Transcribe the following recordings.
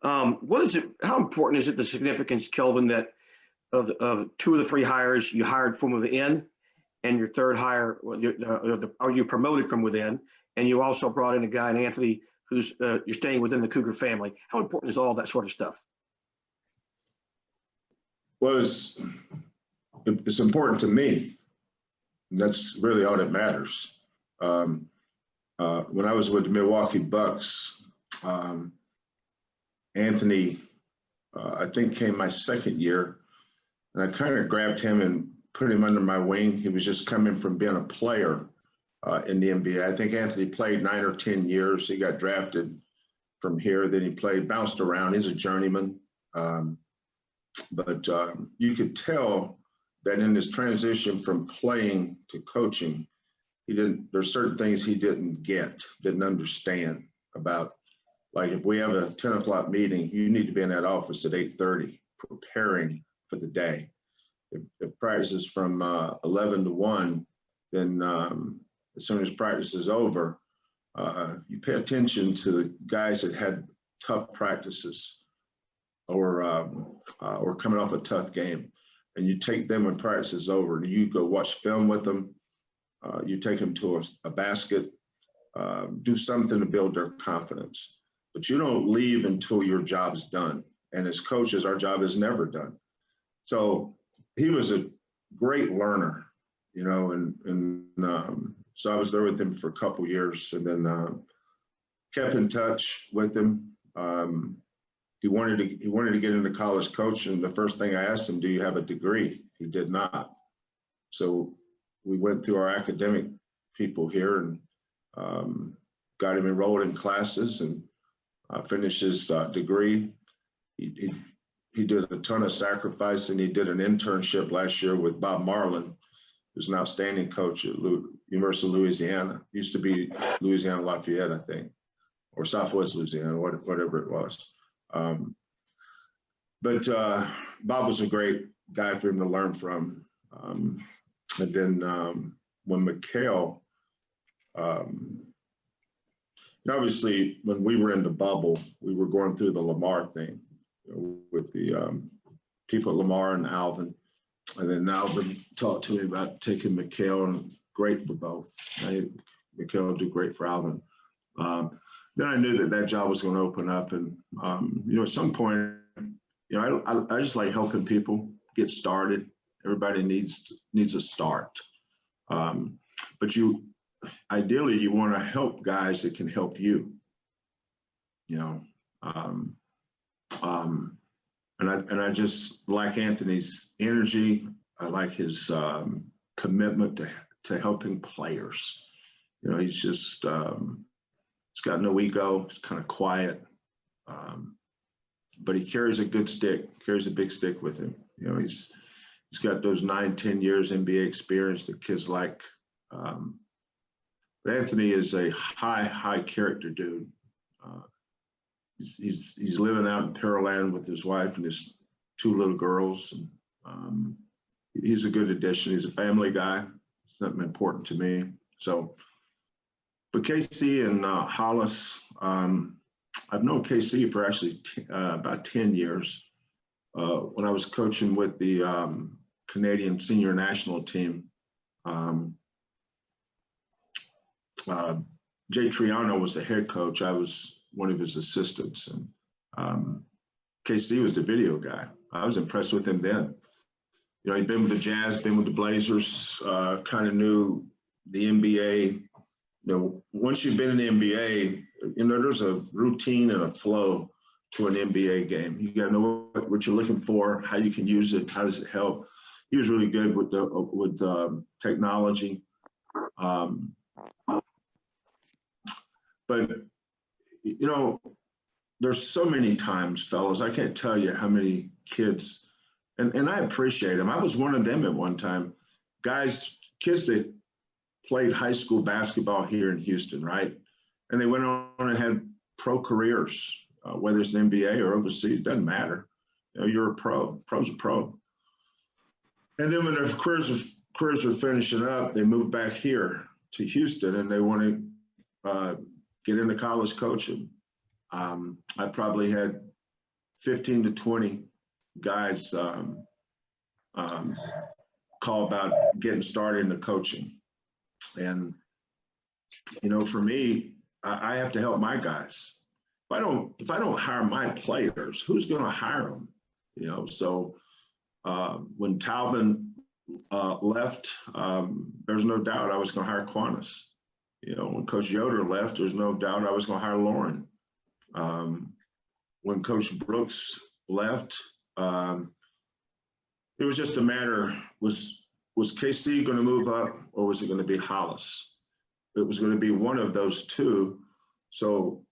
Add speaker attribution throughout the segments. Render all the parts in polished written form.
Speaker 1: What is it? How important is it, the significance, Kelvin, that of two of the three hires you hired from within, and your third hire, are you promoted from within, and you also brought in a guy, Anthony, who's you're staying within the Cougar family. How important is all that sort of stuff?
Speaker 2: Well, it's important to me. That's really all that matters. When I was with the Milwaukee Bucks, Anthony, I think, came my second year, and I kind of grabbed him and put him under my wing. He was just coming from being a player in the NBA. I think Anthony played 9 or 10 years. He got drafted from here. Then he bounced around. He's a journeyman. But you could tell that in his transition from playing to coaching, there's certain things he didn't understand about. Like, if we have a 10 o'clock meeting, you need to be in that office at 8:30 preparing for the day. If practice is from 11 to 1, then as soon as practice is over, you pay attention to the guys that had tough practices or coming off a tough game. And you take them when practice is over, and you go watch film with them. You take them to a basket, do something to build their confidence. But you don't leave until your job's done. And as coaches, our job is never done. So he was a great learner, and so I was there with him for a couple years, and then kept in touch with him. He wanted to get into college coaching. The first thing I asked him, do you have a degree? He did not. So we went through our academic people here and got him enrolled in classes and finished his degree. He did a ton of sacrifice, and he did an internship last year with Bob Marlin, who's an outstanding coach at University of Louisiana. Used to be Louisiana Lafayette, I think, or Southwest Louisiana, whatever it was. But Bob was a great guy for him to learn from. And then when Mikhail, obviously, when we were in the bubble, we were going through the Lamar thing with the people at Lamar and Alvin. And then Alvin talked to me about taking Mikhail, and great for both. Mikhail will do great for Alvin. Then I knew that job was going to open up. And, at some point, I just like helping people get started. Everybody needs a start. But ideally, you want to help guys that can help you, And I just like Anthony's energy. I like his commitment to helping players. He's just, he's got no ego. He's kind of quiet. But he carries a good stick, carries a big stick with him. He's got those 9-10 years NBA experience that kids like. But Anthony is a high character dude. He's living out in Pearland with his wife and his 2 little girls. And he's a good addition. He's a family guy. Something important to me. So, but KC and Hollis, I've known KC for actually about 10 years. When I was coaching with the Canadian senior national team, Jay Triano was the head coach. I was one of his assistants, and KC was the video guy. I was impressed with him then. He'd been with the Jazz, been with the Blazers, kind of knew the NBA. Once you've been in the NBA, there's a routine and a flow to an NBA game. You got to know what you're looking for, how you can use it, how does it help. He was really good with technology. But there's so many times, fellas, I can't tell you how many kids, and I appreciate them. I was one of them at one time. Kids that played high school basketball here in Houston, right? And they went on and had pro careers, whether it's the NBA or overseas, doesn't matter. You're a pro. Pro's a pro. And then when their careers are finishing up, they moved back here to Houston, and they want to get into college coaching. I probably had 15 to 20 guys call about getting started in the coaching. And, you know, for me, I have to help my guys. If I don't hire my players, who's going to hire them? You know, so when Talvin left, there's no doubt I was going to hire Quantas. You know, when Coach Yoder left, there's no doubt I was going to hire Lauren. When Coach Brooks left, it was just a matter, was KC going to move up or was it going to be Hollis? It was going to be one of those two. So,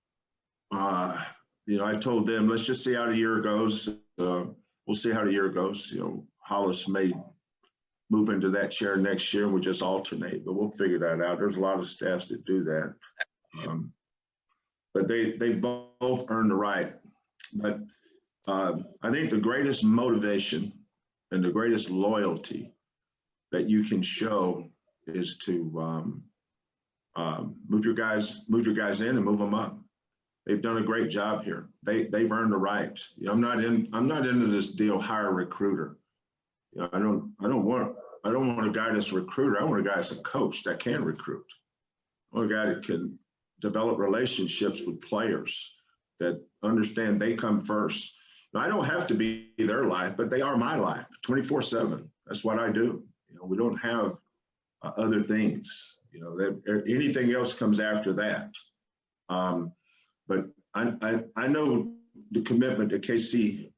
Speaker 2: you know, I told them, let's just see how the year goes. We'll see how the year goes. You know, Hollis may move into that chair next year and we just alternate, but we'll figure that out. There's a lot of staffs that do that. But they both earned the right. But I think the greatest motivation and the greatest loyalty that you can show is to move your guys in and move them up. They've done a great job here. They've earned the right. You know, I'm not into this deal hire a recruiter. You know, I don't want a guy that's a recruiter. I want a guy that's a coach that can recruit. I want a guy that can develop relationships with players that understand they come first. Now, I don't have to be their life, but they are my life 24/7. That's what I do. You know, we don't have other things. You know, anything else comes after that. But I know the commitment that KC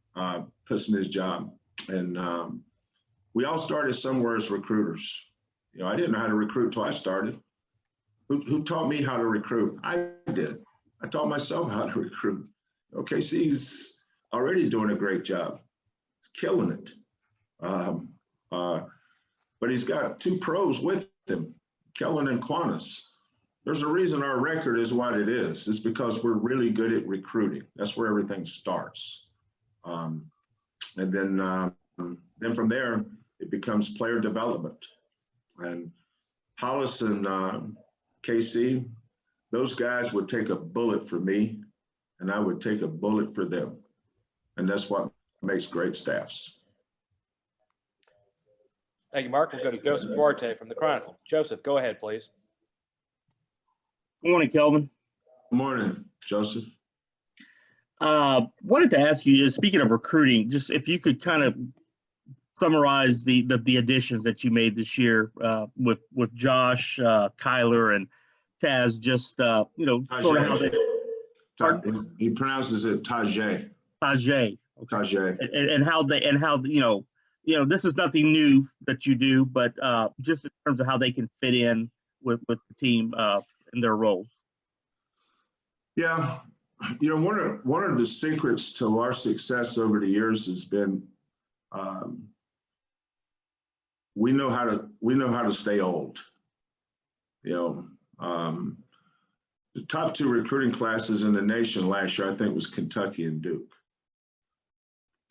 Speaker 2: puts in his job, and we all started somewhere as recruiters. You know, I didn't know how to recruit until I started. Who taught me how to recruit? I did. I taught myself how to recruit. KC's already doing a great job. He's killing it. But he's got two pros with him, Kelvin and Quantas. There's a reason our record is what it is. It's because we're really good at recruiting. That's where everything starts. And then from there, it becomes player development. And Hollis and KC, those guys would take a bullet for me, and I would take a bullet for them. And that's what makes great staffs.
Speaker 3: Thank you, Mark. We'll go to Joseph Duarte from the Chronicle. Joseph, go ahead, please.
Speaker 4: Good morning, Kelvin.
Speaker 2: Good morning, Joseph.
Speaker 4: Wanted to ask you, speaking of recruiting, just if you could kind of summarize the additions that you made this year with Josh, Kyler, and Taz. Just you know,
Speaker 2: Taze.
Speaker 4: sort of how they.
Speaker 2: He pronounces it Taze.
Speaker 4: Taze. Okay.
Speaker 2: Taze.
Speaker 4: And how you know this is nothing new that you do, but just in terms of how they can fit in with the team in their roles.
Speaker 2: Yeah, you know, one of the secrets to our success over the years has been we know how to stay old. You know, the top two recruiting classes in the nation last year, I think, was Kentucky and Duke.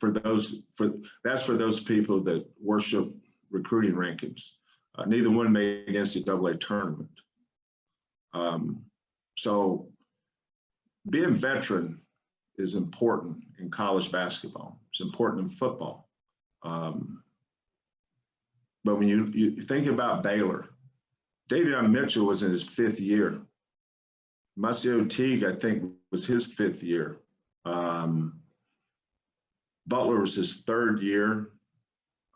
Speaker 2: That's for those people that worship recruiting rankings. Neither one made an NCAA tournament. So being veteran is important in college basketball. It's important in football. But when you think about Baylor, Davion Mitchell was in his 5th year. Maceo Teague, I think, was his 5th year. Butler was his 3rd year.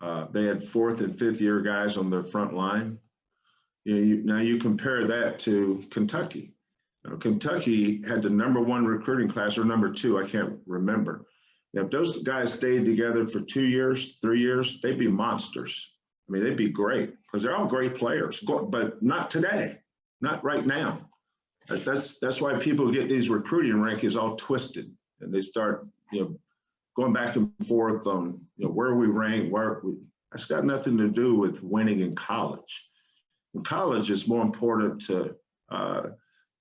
Speaker 2: They had 4th and 5th year guys on their front line. Now you compare that to Kentucky. Kentucky had the #1 recruiting class, or #2, I can't remember. If those guys stayed together for 2 years, 3 years, they'd be monsters. I mean, they'd be great because they're all great players, but not today, not right now. That's why people get these recruiting rankings all twisted, and they start, going back and forth on, where we rank, that's got nothing to do with winning in college. In college, it's more important to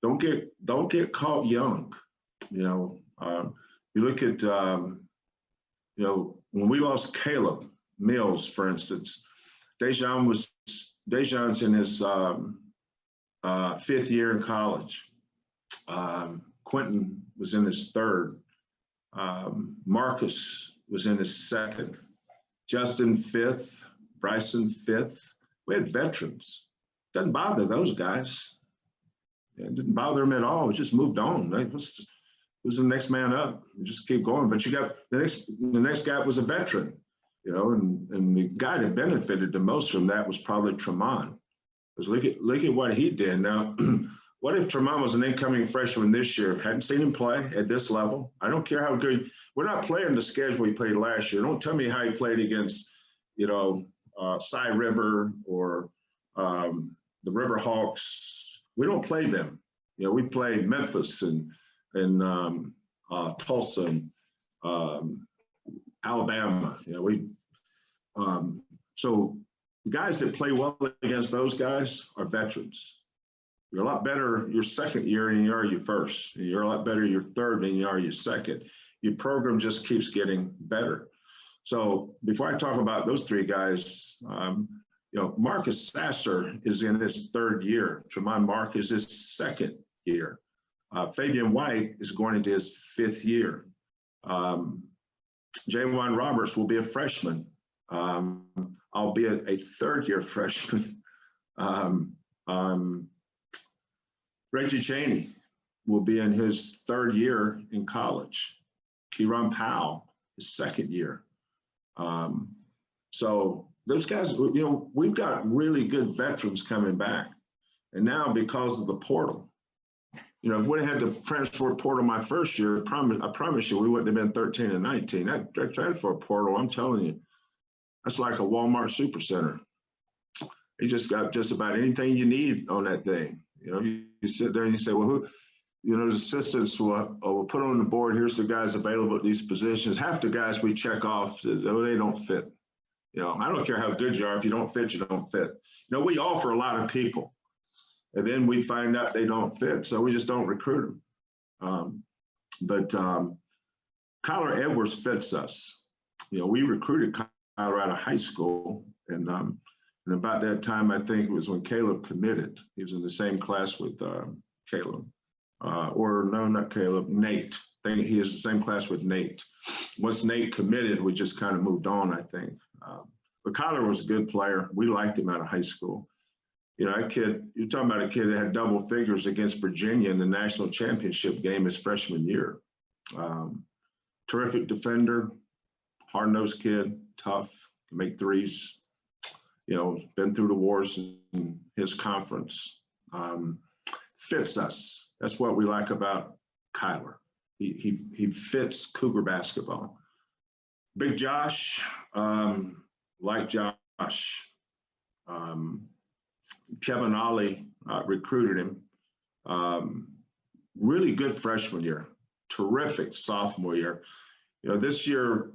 Speaker 2: don't get caught young. You look at when we lost Caleb Mills, for instance, Dejon's in his 5th year in college. Quentin was in his 3rd. Marcus was in his second. Justin fifth. Bryson fifth. We had veterans. Doesn't bother those guys. It didn't bother them at all. We just moved on. Who's the next man up? You just keep going. But you got the next guy was a veteran, and the guy that benefited the most from that was probably Tremont. Because look at what he did. Now, what if Tremont was an incoming freshman this year? Hadn't seen him play at this level. I don't care how good. We're not playing the schedule he played last year. Don't tell me how he played against, Cy River or the River Hawks. We don't play them. We play Memphis and Tulsa and Alabama. So the guys that play well against those guys are veterans. You're a lot better your second year than you are your first. You're a lot better your third than you are your second. Your program just keeps getting better. So before I talk about those three guys, Marcus Sasser is in his third year. Tremont Mark is his second year. Fabian White is going into his fifth year. Jaywan Roberts will be a freshman, albeit a third-year freshman. Reggie Chaney will be in his third year in college. Kieran Powell, his second year. So those guys, we've got really good veterans coming back. And now because of the portal, if we had the transfer portal my first year, I promise you, we wouldn't have been 13 and 19. That transfer portal, I'm telling you, that's like a Walmart supercenter. You just got just about anything you need on that thing. You sit there and you say, well, who, the assistants will put on the board, here's the guys available at these positions. Half the guys we check off, they don't fit. I don't care how good you are. If you don't fit, you don't fit. We offer a lot of people. And then we find out they don't fit, so we just don't recruit them. But Kyler Edwards fits us. We recruited Kyler out of high school, and about that time, I think it was when Caleb committed. He was in the same class with Caleb, not Caleb, Nate. I think he is the same class with Nate. Once Nate committed, we just kind of moved on, I think. But Kyler was a good player. We liked him out of high school. That kid, you're talking about a kid that had double figures against Virginia in the national championship game his freshman year. Terrific defender, hard-nosed kid, tough, can make threes, been through the wars in his conference. Fits us. That's what we like about Kyler. He fits Cougar basketball. Big Josh, like Josh. Kevin Ollie recruited him. Really good freshman year, terrific sophomore year. This year,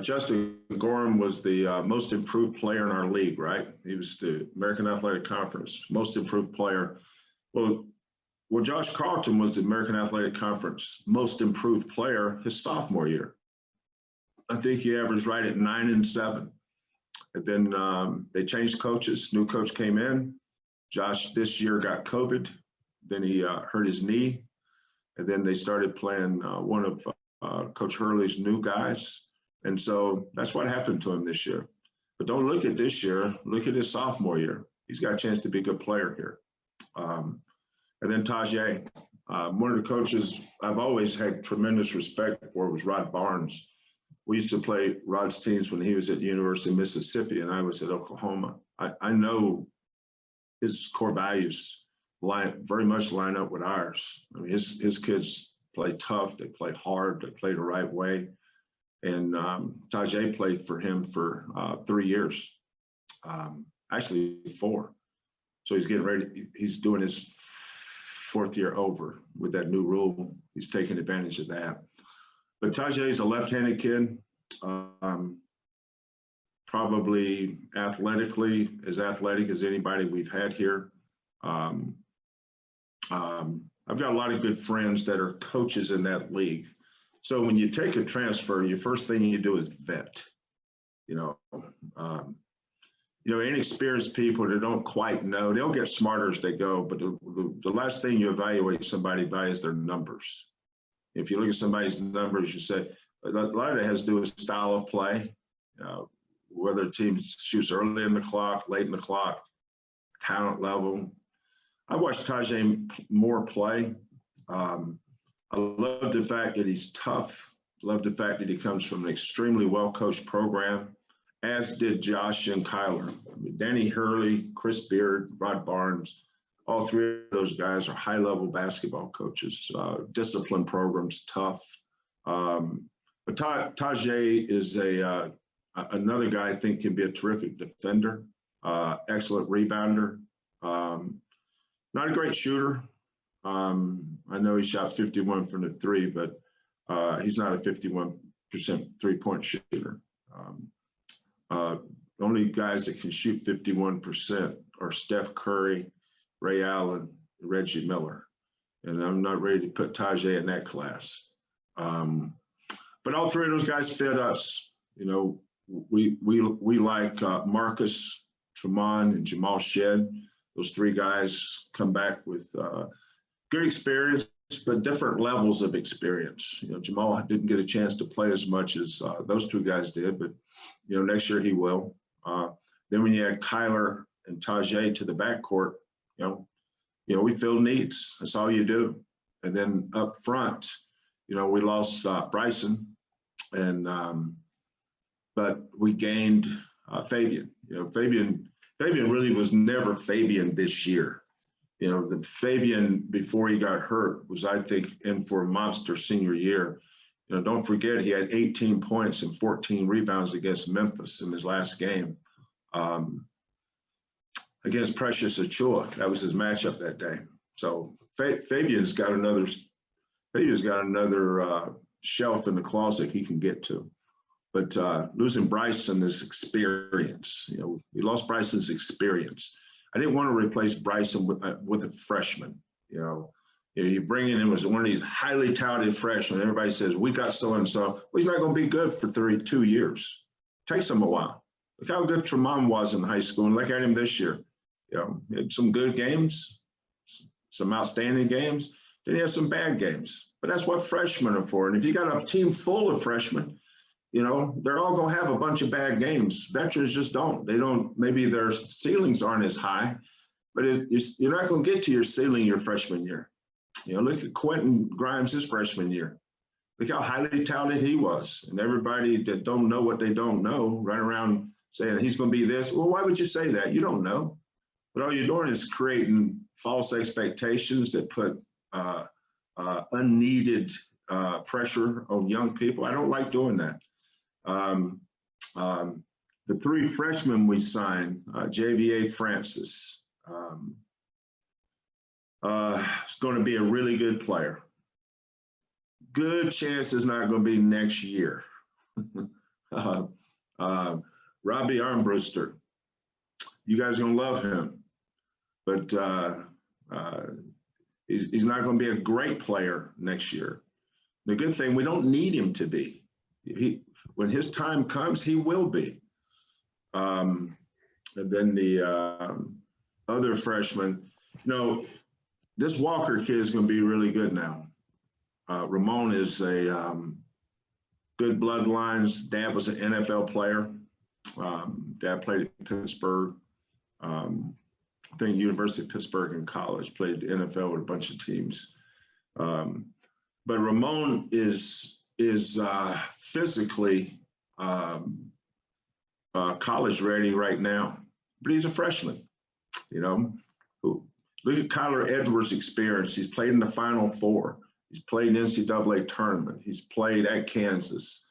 Speaker 2: Justin Gorham was the most improved player in our league, right? He was the American Athletic Conference most improved player. Well, Josh Carlton was the American Athletic Conference most improved player his sophomore year. I think he averaged right at 9 and 7. And then they changed coaches. New coach came in. Josh this year got COVID. Then he hurt his knee. And then they started playing one of Coach Hurley's new guys. And so that's what happened to him this year. But don't look at this year. Look at his sophomore year. He's got a chance to be a good player here. And then Taze, one of the coaches I've always had tremendous respect for was Rod Barnes. We used to play Rod's teams when he was at the University of Mississippi and I was at Oklahoma. I know his core values very much line up with ours. I mean, his kids play tough, they play hard, they play the right way. And Taze played for him for 3 years, actually 4. So he's getting ready, he's doing his 4th year over with that new rule. He's taking advantage of that. But Taze is a left-handed kid, probably athletically as athletic as anybody we've had here. I've got a lot of good friends that are coaches in that league. So when you take a transfer, your first thing you do is vet. Inexperienced people that don't quite know, they'll get smarter as they go, but the last thing you evaluate somebody by is their numbers. If you look at somebody's numbers, you say a lot of it has to do with style of play, whether a team shoots early in the clock, late in the clock, talent level. I watched Taze Moore play. I love the fact that he's tough. Love the fact that he comes from an extremely well-coached program, as did Josh and Kyler. I mean, Danny Hurley, Chris Beard, Rod Barnes, all three of those guys are high-level basketball coaches, disciplined programs, tough. But Taze is another guy I think can be a terrific defender, excellent rebounder, not a great shooter. I know he shot 51 from the three, but he's not a 51% three-point shooter. The only guys that can shoot 51% are Steph Curry, Ray Allen, Reggie Miller. And I'm not ready to put Taze in that class. But all three of those guys fit us. You know, we like Marcus, Tremont, and Jamal Shed. Those three guys come back with good experience, but different levels of experience. You know, Jamal didn't get a chance to play as much as those two guys did, but, you know, next year he will. Then when you add Kyler and Taze to the backcourt, you know, we fill needs. That's all you do. And then up front, you know, we lost Bryson, and but we gained Fabian. You know, Fabian really was never Fabian this year. You know, the Fabian before he got hurt was, I think, in for a monster senior year. You know, don't forget he had 18 points and 14 rebounds against Memphis in his last game. Against Precious Achua. That was his matchup that day. So Fabian's got another shelf in the closet he can get to. But losing Bryson is experience. You know, we lost Bryson's experience. I didn't want to replace Bryson with a freshman. You know, you bring in was one of these highly touted freshmen. Everybody says we got so and so. Well, he's not going to be good for 32 years. Takes him a while. Look how good Tremont was in high school, and look at him this year. You know, he had some good games, some outstanding games. Then he had some bad games. But that's what freshmen are for. And if you got a team full of freshmen, you know, they're all going to have a bunch of bad games. Veterans just don't. They don't. Maybe their ceilings aren't as high, but you're not going to get to your ceiling your freshman year. You know, look at Quentin Grimes his freshman year. Look how highly touted he was. And everybody that don't know what they don't know run around saying he's going to be this. Well, why would you say that? You don't know. But all you're doing is creating false expectations that put unneeded pressure on young people. I don't like doing that. The three freshmen we signed, JVA Francis, is going to be a really good player. Good chance it's not going to be next year. Robbie Armbrester, you guys are going to love him, but he's not going to be a great player next year. The good thing, we don't need him to be. When his time comes, he will be. And then the other freshman, you know, this Walker kid is going to be really good now. Ramon is a good bloodlines. Dad was an NFL player. Dad played at Pittsburgh. I think University of Pittsburgh in college, played the NFL with a bunch of teams. But Ramon is physically college ready right now, but he's a freshman. You know, look at Kyler Edwards' experience. He's played in the Final Four. He's played in NCAA tournament. He's played at Kansas.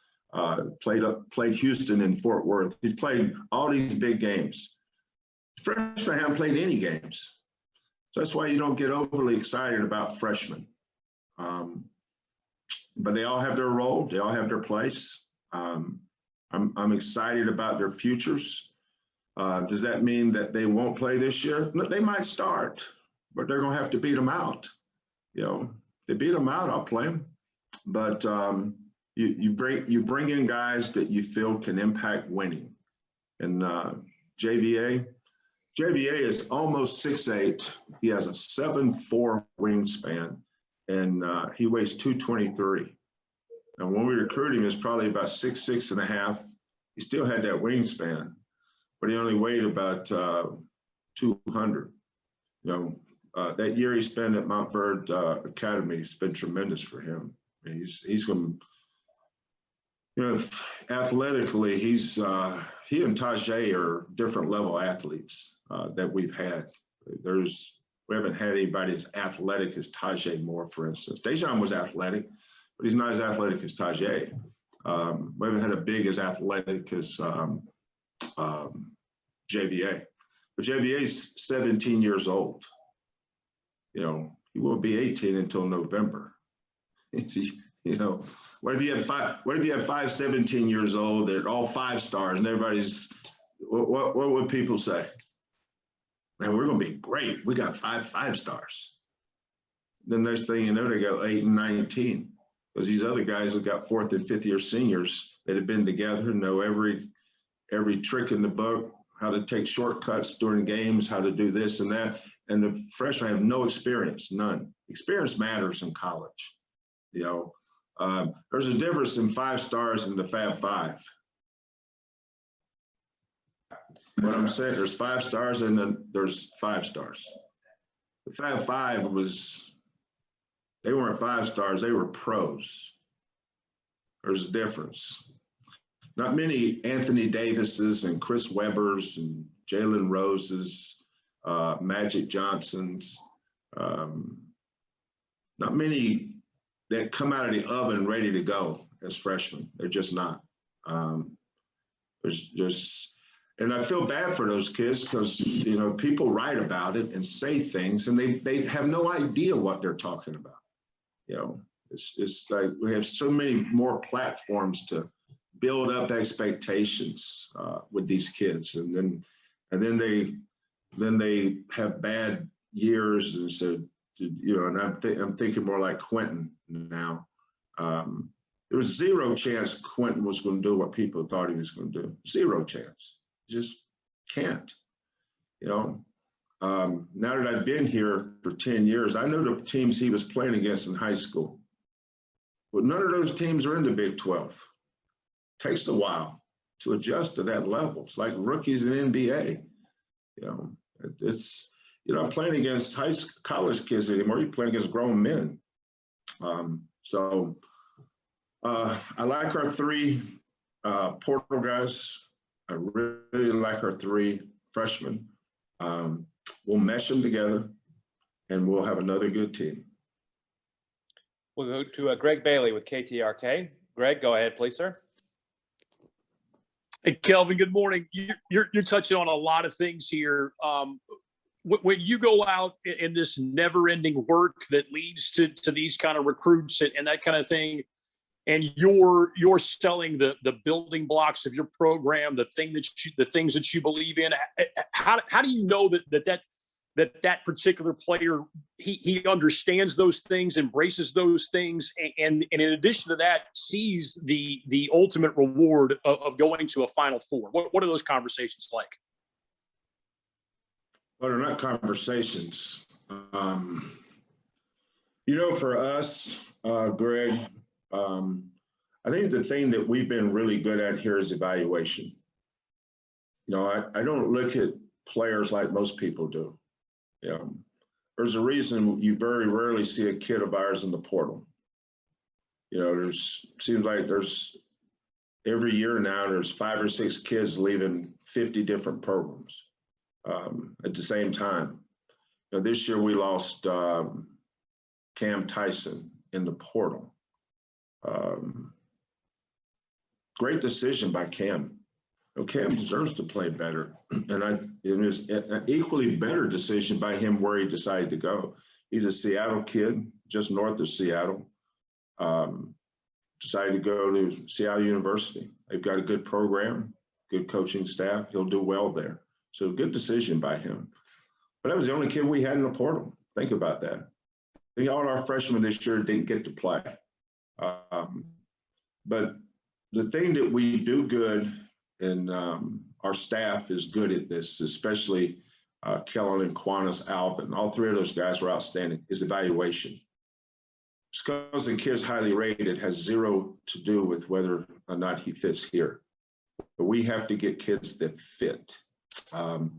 Speaker 2: Played Houston and Fort Worth. He's played all these big games. Freshmen haven't played any games, so that's why you don't get overly excited about freshmen. But they all have their role. They all have their place. I'm excited about their futures. Does that mean that they won't play this year? No, they might start, but they're going to have to beat them out. You know, if they beat them out, I'll play them. But you bring in guys that you feel can impact winning. And JVA is almost 6'8". He has a 7'4" wingspan. and he weighs 223. And when we recruited him, he was probably about 6'6.5". He still had that wingspan, but he only weighed about 200. That year he spent at Mount Verde Academy has been tremendous for him. He's going to, athletically, he and Taze are different level athletes that we've had. We haven't had anybody as athletic as Taze Moore, for instance. Dejan was athletic, but he's not as athletic as Taze. We haven't had a big as athletic as JVA. But JVA's 17 years old. He won't be 18 until November. What if you have five 17 years old, they're all 5 stars, and everybody's, what would people say? Man, we're going to be great. We got 5 stars. The next thing you know, they go 8 and 19. Because these other guys have got 4th and 5th year seniors that have been together, know every trick in the book, how to take shortcuts during games, how to do this and that. And the freshmen have no experience, none. Experience matters in college. There's a difference in 5 stars and the Fab 5. What I'm saying, there's 5 stars and then there's 5 stars. The Fab 5 they weren't 5 stars, they were pros. There's a difference. Not many Anthony Davises and Chris Webbers and Jalen Roses, Magic Johnsons, not many that come out of the oven ready to go as freshmen. They're just not. And I feel bad for those kids because, people write about it and say things and they have no idea what they're talking about. It's like we have so many more platforms to build up expectations with these kids. And then they have bad years. And so, and I'm thinking more like Quentin now. There was 0 chance Quentin was going to do what people thought he was going to do. 0 chance. Just can't. Now that I've been here for 10 years, I know the teams he was playing against in high school. But none of those teams are in the Big 12. Takes a while to adjust to that level. It's like rookies in NBA. It's not playing against college kids anymore. You're playing against grown men. I like our 3 portal guys. I really like our 3 freshmen. We'll mesh them together, and we'll have another good team.
Speaker 3: We'll go to Greg Bailey with KTRK. Greg, go ahead, please, sir.
Speaker 5: Hey, Kelvin, good morning. You're touching on a lot of things here. When you go out in this never-ending work that leads to these kind of recruits and that kind of thing, and you're selling the building blocks of your program, the things that you believe in, how do you know that particular player he understands those things, embraces those things, and in addition to that sees the ultimate reward of going to a Final Four? What are those conversations like?
Speaker 2: Well, they're not conversations. For us, Greg, I think the thing that we've been really good at here is evaluation. I don't look at players like most people do. There's a reason you very rarely see a kid of ours in the portal. Seems like there's every year now, there's 5 or 6 kids leaving 50 different programs at the same time. This year we lost Cam Tyson in the portal. Great decision by Cam. Cam deserves to play better. And it was an equally better decision by him where he decided to go. He's a Seattle kid, just north of Seattle. Decided to go to Seattle University. They've got a good program, good coaching staff. He'll do well there. So good decision by him. But that was the only kid we had in the portal. Think about that. I think all our freshmen this year didn't get to play. But the thing that we do good, and our staff is good at this, especially Kellen and Quanis, Alvin, all 3 of those guys were outstanding, is evaluation. because the kid's highly rated has zero to do with whether or not he fits here. But we have to get kids that fit. You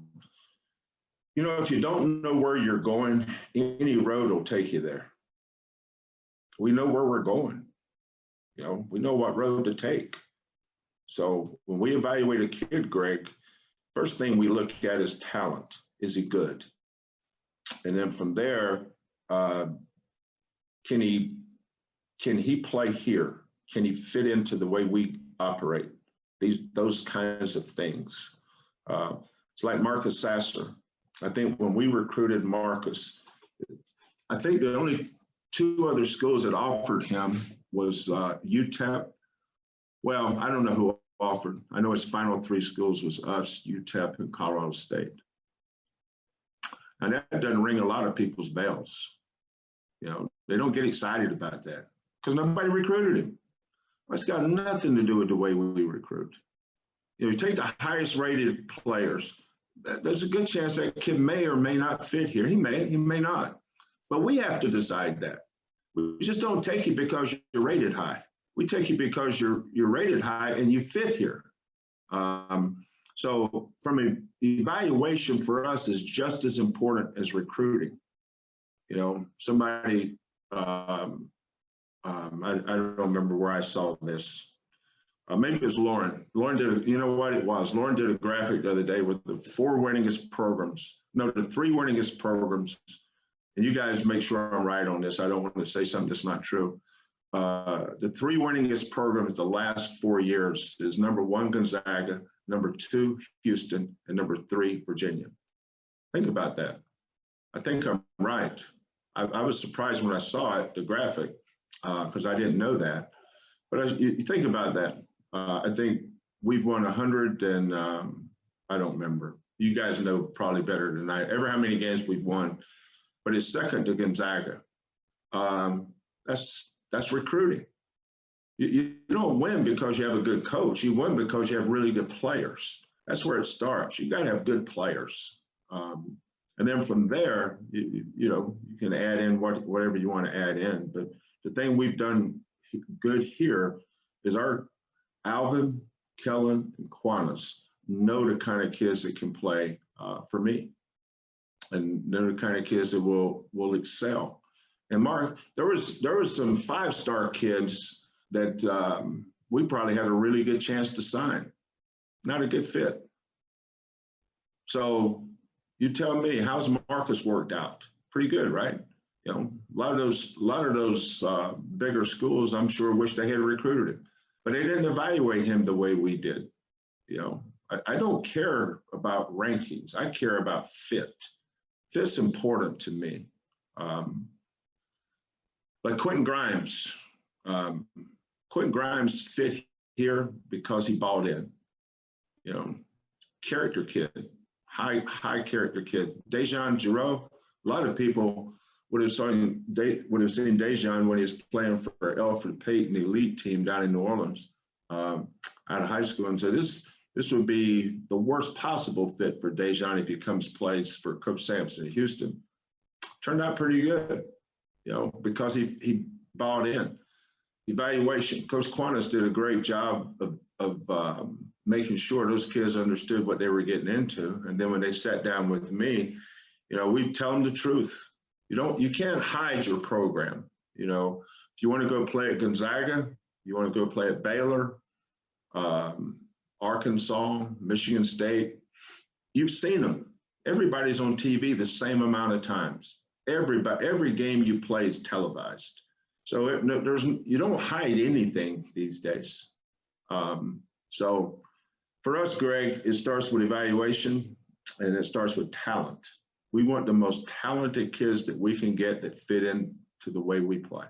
Speaker 2: know, if you don't know where you're going, any road will take you there. We know where we're going. You know, we know what road to take. So when we evaluate a kid, Greg, first thing we look at is talent. Is he good? And then from there, can he play here? Can he fit into the way we operate? Those kinds of things. It's like Marcus Sasser. I think when we recruited Marcus, I think the only two other schools that offered him was UTEP. Well, I don't know who offered. I know his final three schools was us, UTEP, and Colorado State. And that doesn't ring a lot of people's bells. You know, they don't get excited about that because nobody recruited him. It's got nothing to do with the way we recruit. You know, you take the highest rated players, there's a good chance that kid may or may not fit here. He may not. But we have to decide that. We just don't take you because you're rated high. We take you because you're rated high and you fit here. So from an evaluation for us is just as important as recruiting. You know, somebody, I don't remember where I saw this. Maybe it was Lauren. Lauren did, you know what it was? Lauren did a graphic the other day with the the three winningest programs. And you guys make sure I'm right on this. I don't want to say something that's not true. The three winningest programs the last 4 years is number 1, Gonzaga, number 2, Houston, and number 3, Virginia. Think about that. I think I'm right. I was surprised when I saw it, the graphic, because I didn't know that. But you think about that. I think we've won 100 and I don't remember. You guys know probably better than I. Ever how many games we've won, but it's second to Gonzaga. That's recruiting. You don't win because you have a good coach. You win because you have really good players. That's where it starts. You got to have good players. And then from there, you know, you can add in whatever you want to add in. But the thing we've done good here is our Alvin, Kellen, and Quanas know the kind of kids that can play for me, and know the kind of kids that will excel. And Mark, there was some 5-star kids that we probably had a really good chance to sign. Not a good fit. So you tell me, how's Marcus worked out? Pretty good, right? You know, a lot of those bigger schools, I'm sure, wish they had recruited him, but they didn't evaluate him the way we did. You know, I don't care about rankings. I care about fit. Fit's important to me. Like Quentin Grimes fit here because he bought in. You know, character kid, high character kid. Dejan Giroux, a lot of people would have seen Dejan when he was playing for Alfred Payton, the elite team down in New Orleans, out of high school, and said this would be the worst possible fit for Dejan if he comes plays for Coach Sampson in Houston. Turned out pretty good, you know, because he bought in. Evaluation. Coach Quanas did a great job of making sure those kids understood what they were getting into. And then when they sat down with me, you know, we tell them the truth. You can't hide your program. You know, if you want to go play at Gonzaga, you want to go play at Baylor, Arkansas, Michigan State, you've seen them. Everybody's on TV the same amount of times. Every game you play is televised. So you don't hide anything these days. So for us, Greg, it starts with evaluation and it starts with talent. We want the most talented kids that we can get that fit into the way we play.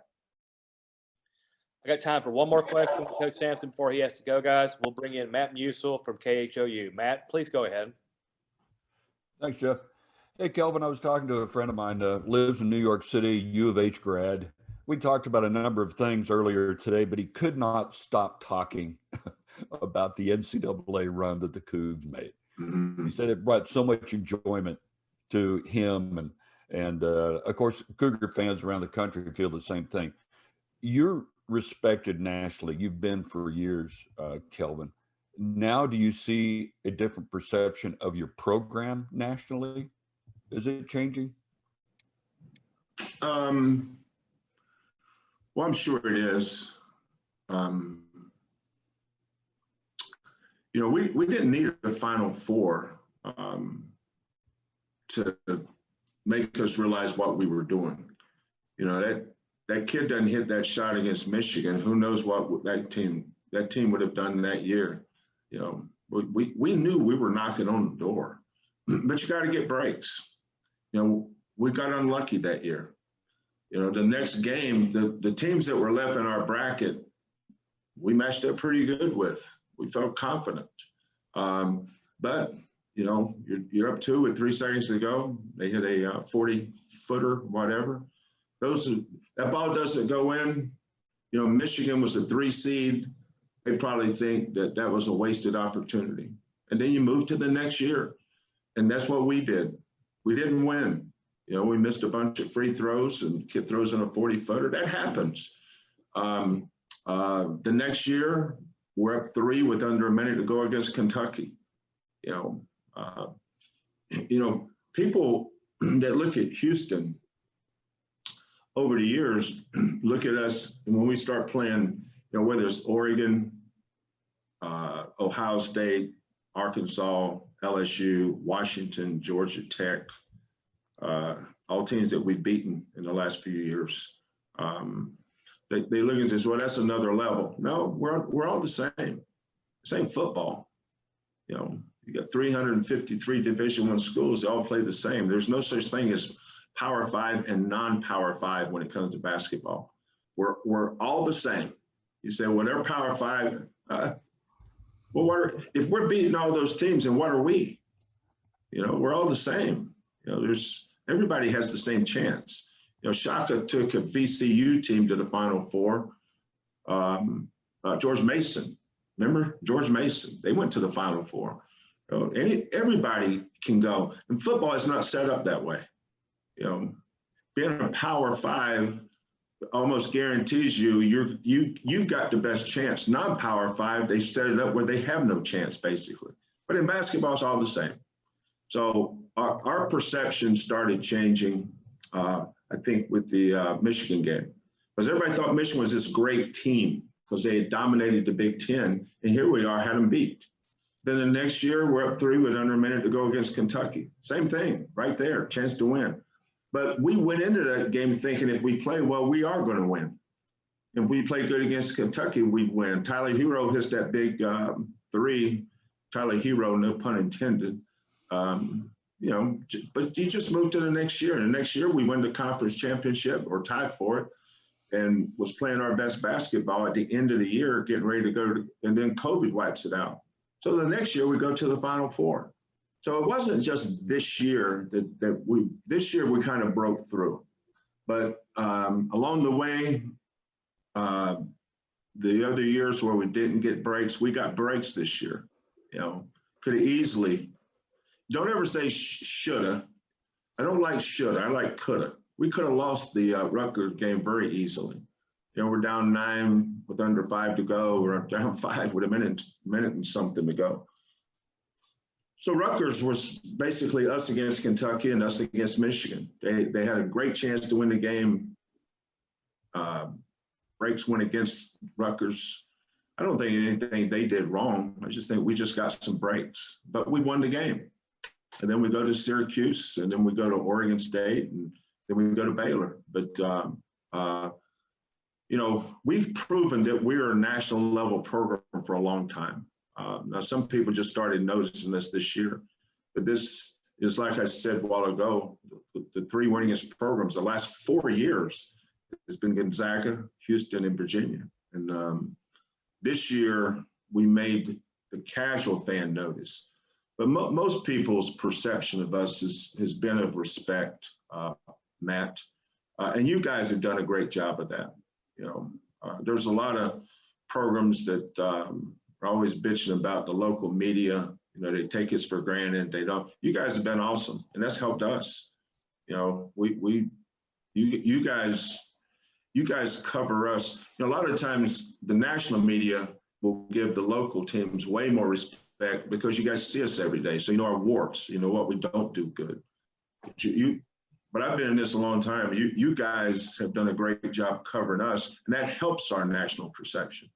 Speaker 3: I got time for one more question for Coach Sampson before he has to go, guys. We'll bring in Matt Musil from KHOU. Matt, please go ahead.
Speaker 6: Thanks, Jeff. Hey, Kelvin, I was talking to a friend of mine lives in New York City, U of H grad. We talked about a number of things earlier today, but he could not stop talking about the NCAA run that the Cougs made.
Speaker 2: Mm-hmm.
Speaker 6: He said it brought so much enjoyment to him. And of course, Cougar fans around the country feel the same thing. You're respected nationally. You've been for years, Kelvin. Now, do you see a different perception of your program nationally? Is it changing?
Speaker 2: Well, I'm sure it is. We didn't need a Final Four to make us realize what we were doing. That kid doesn't hit that shot against Michigan. Who knows what that team would have done that year? We knew we were knocking on the door, but you got to get breaks. We got unlucky that year. The next game, the teams that were left in our bracket, we matched up pretty good with. We felt confident. But you're up 2 with 3 seconds to go. They hit a 40-footer, whatever. That ball doesn't go in. Michigan was a 3 seed. They probably think that was a wasted opportunity. And then you move to the next year. And that's what we did. We didn't win. We missed a bunch of free throws and kid throws in a 40-footer. That happens. The next year, we're up 3 with under a minute to go against Kentucky. People that look at Houston over the years look at us, and when we start playing, whether it's Oregon, Ohio State, Arkansas, LSU, Washington, Georgia Tech, all teams that we've beaten in the last few years. They look and say, well, that's another level. No, we're all the same football. You got 353 Division I schools. They all play the same. There's no such thing as Power 5 and non-Power 5 when it comes to basketball. We're all the same. You say, well, they're Power 5. If we're beating all those teams, then what are we? We're all the same. Everybody has the same chance. Shaka took a VCU team to the Final Four. George Mason, remember George Mason? They went to the Final Four. Everybody can go, and football is not set up that way. Being a Power 5 almost guarantees you've got the best chance. Non-Power 5, they set it up where they have no chance, basically. But in basketball, it's all the same. So our perception started changing, I think, with the Michigan game. Because everybody thought Michigan was this great team because they had dominated the Big Ten, and here we are, had them beat. Then the next year, we're up 3 with under a minute to go against Kentucky. Same thing, right there, chance to win. But we went into that game thinking if we play well, we are going to win. If we play good against Kentucky, we'd win. Tyler Hero hits that big 3. Tyler Hero, no pun intended. But you just moved to the next year. And the next year, we win the conference championship or tied for it and was playing our best basketball at the end of the year, getting ready to go and then COVID wipes it out. So the next year, we go to the Final Four. So it wasn't just this year this year we kind of broke through. But along the way, the other years where we didn't get breaks, we got breaks this year. Could have easily, don't ever say shoulda. I don't like shoulda, I like coulda. We could have lost the Rutgers game very easily. We're down 9 with under 5 to go. We're down 5 with a minute and something to go. So Rutgers was basically us against Kentucky and us against Michigan. They had a great chance to win the game. Breaks went against Rutgers. I don't think anything they did wrong. I just think we just got some breaks, but we won the game. And then we go to Syracuse, and then we go to Oregon State, and then we go to Baylor. But, we've proven that we're a national level program for a long time. Now, some people just started noticing this year, but this is, like I said a while ago, the 3 winningest programs the last 4 years has been Gonzaga, Houston, and Virginia. And this year, we made the casual fan notice. But most people's perception of us has been of respect, Matt. And you guys have done a great job of that. There's a lot of programs that are always bitching about the local media. They take us for granted. They don't. You guys have been awesome, and that's helped us. You you guys cover us. You know, a lot of times the national media will give the local teams way more respect because you guys see us every day. So you know our warts, you know what we don't do good. But I've been in this a long time. You guys have done a great job covering us, and that helps our national perception.